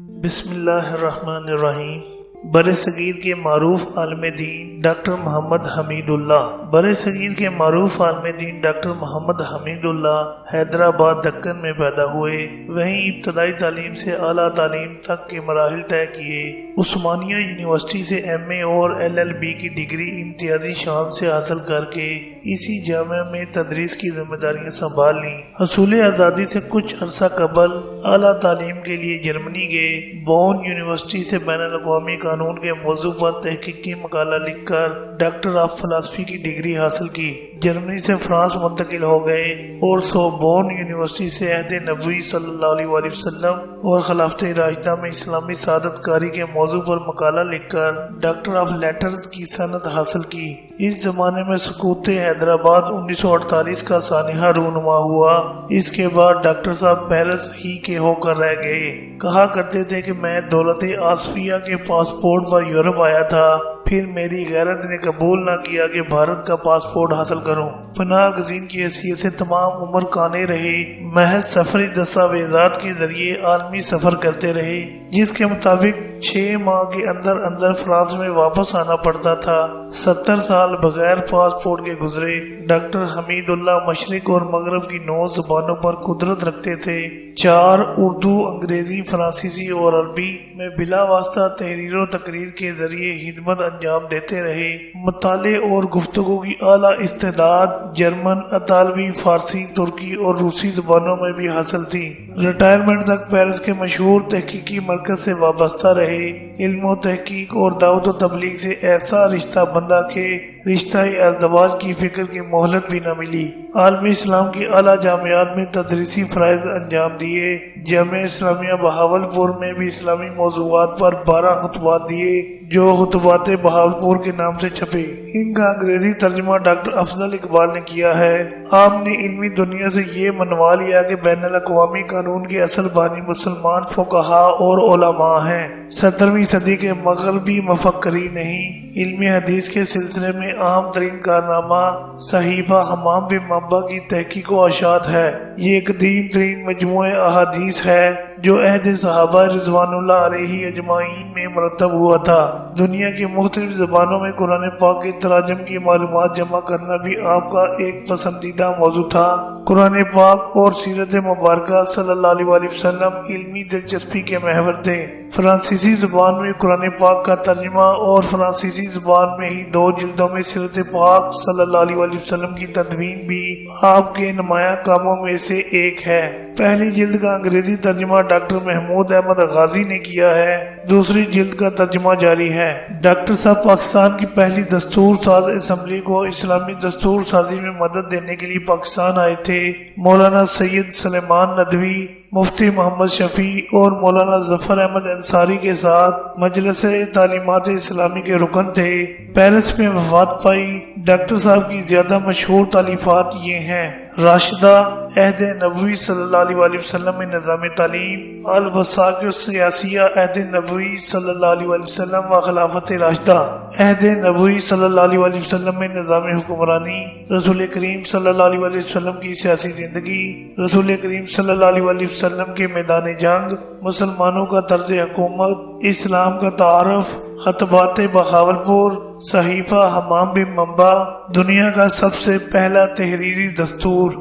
بسم اللہ الرحمن الرحیم۔ برصغیر کے معروف عالم دین ڈاکٹر محمد حمید اللہ برصغیر کے معروف عالم دین ڈاکٹر محمد حمید اللہ حیدرآباد دکن میں پیدا ہوئے۔ وہیں ابتدائی تعلیم سے اعلیٰ تعلیم تک کے مراحل طے کیے۔ عثمانیہ یونیورسٹی سے ایم اے اور LLB کی ڈگری امتیازی شان سے حاصل کر کے اسی جامعہ میں تدریس کی ذمہ داریاں سنبھال لیں۔ حصول آزادی سے کچھ عرصہ قبل اعلیٰ تعلیم کے لیے جرمنی گئے۔ بون یونیورسٹی سے بین الاقوامی قانون کے موضوع پر تحقیقی مقالہ لکھ کر ڈاکٹر آف فلسفی کی ڈگری حاصل کی۔ جرمنی سے فرانس منتقل ہو گئے اور سوربون یونیورسٹی سے عہد نبوی صلی اللہ علیہ وسلم اور خلافت راشدہ میں اسلامی سعادت کاری کے موضوع پر مقالہ لکھ کر ڈاکٹر آف لیٹرز کی سند حاصل کی۔ اس زمانے میں سقوط حیدرآباد 1948 کا سانحہ رونما ہوا۔ اس کے بعد ڈاکٹر صاحب پیرس ہی کے ہو کر رہ گئے۔ کہا کرتے تھے کہ میں دولت آصفیہ کے پاسپورٹ پر یورپ آیا تھا، پھر میری غیرت نے قبول نہ کیا کہ بھارت کا پاسپورٹ حاصل کروں۔ پناہ گزین کی حیثیت سے تمام عمر کانے رہے، محض سفری دستاویزات کے ذریعے عالمی سفر کرتے رہے، جس کے مطابق 6 ماہ کے اندر اندر فرانس میں واپس آنا پڑتا تھا۔ 70 سال بغیر پاسپورٹ کے گزرے۔ ڈاکٹر حمید اللہ مشرق اور مغرب کی 9 زبانوں پر قدرت رکھتے تھے۔ 4 اردو، انگریزی، فرانسیسی اور عربی میں بلا واسطہ تحریر و تقریر کے ذریعے خدمت انجام دیتے رہے۔ مطالعے اور گفتگو کی اعلیٰ استعداد جرمن، اطالوی، فارسی، ترکی اور روسی زبانوں میں بھی حاصل تھی۔ ریٹائرمنٹ تک پیرس کے مشہور تحقیقی مرکز سے وابستہ رہے۔ علم و تحقیق اور دعوت و تبلیغ سے ایسا رشتہ بندھا کہ رشتہ ازدواج کی فکر کی مہلت بھی نہ ملی۔ عالم اسلام کی اعلیٰ جامعات میں تدریسی فرائض انجام دیے۔ جامعہ اسلامیہ بہاولپور میں بھی اسلامی موضوعات پر 12 خطبات دیے، جو خطبات بہاولپور کے نام سے چھپے۔ ان کا انگریزی ترجمہ ڈاکٹر افضل اقبال نے کیا ہے۔ آپ نے علمی دنیا سے یہ منوا لیا کہ بین الاقوامی قانون کے اصل بانی مسلمان فقہا اور علماء ہیں، 17ویں صدی کے مغربی مفکرین نہیں۔ علم حدیث کے سلسلے میں اہم ترین کارنامہ صحیفہ حمام بن منبع کی تحقیق و اشاعت ہے۔ یہ قدیم ترین مجموعہ احادیث ہے جو عہد صحابہ رضوان اللہ علیہ اجمعین میں مرتب ہوا تھا۔ دنیا کی مختلف زبانوں میں قرآن پاک کے تراجم کی معلومات جمع کرنا بھی آپ کا ایک پسندیدہ موضوع تھا۔ قرآن پاک اور سیرت مبارکہ صلی اللہ علیہ وسلم علمی دلچسپی کے محور تھے۔ فرانسیسی زبان میں قرآن پاک کا ترجمہ اور فرانسیسی زبان میں ہی 2 جلدوں میں سیرت پاک صلی اللہ علیہ وسلم کی تدوین بھی آپ کے نمایاں کاموں میں سے ایک ہے۔ پہلی جلد کا انگریزی ترجمہ ڈاکٹر محمود احمد غازی نے کیا ہے، دوسری جلد کا ترجمہ جاری ہے۔ ڈاکٹر صاحب پاکستان کی پہلی دستور ساز اسمبلی کو اسلامی دستور سازی میں مدد دینے کے لیے پاکستان آئے تھے۔ مولانا سید سلیمان ندوی، مفتی محمد شفیع اور مولانا ظفر احمد انصاری کے ساتھ مجلس تعلیمات اسلامی کے رکن تھے۔ پیرس میں وفات پائی۔ ڈاکٹر صاحب کی زیادہ مشہور تالیفات یہ ہیں: راشدہ، عہد نبوی صلی اللہ علیہ وسلم میں نظام تعلیم، الوثائق السیاسیہ، عہد نبوی صلی اللہ علیہ وسلم و خلافت راشدہ، عہد نبوی صلی اللہ علیہ وسلم میں نظام حکمرانی، رسول کریم صلی اللہ علیہ وسلم کی سیاسی زندگی، رسول کریم صلی اللہ علیہ وسلم کے میدان جنگ، مسلمانوں کا طرز حکومت، اسلام کا تعارف، خطبات بہاولپور، صحیفہ حمام بن منبع، دنیا کا سب سے پہلا تحریری دستور۔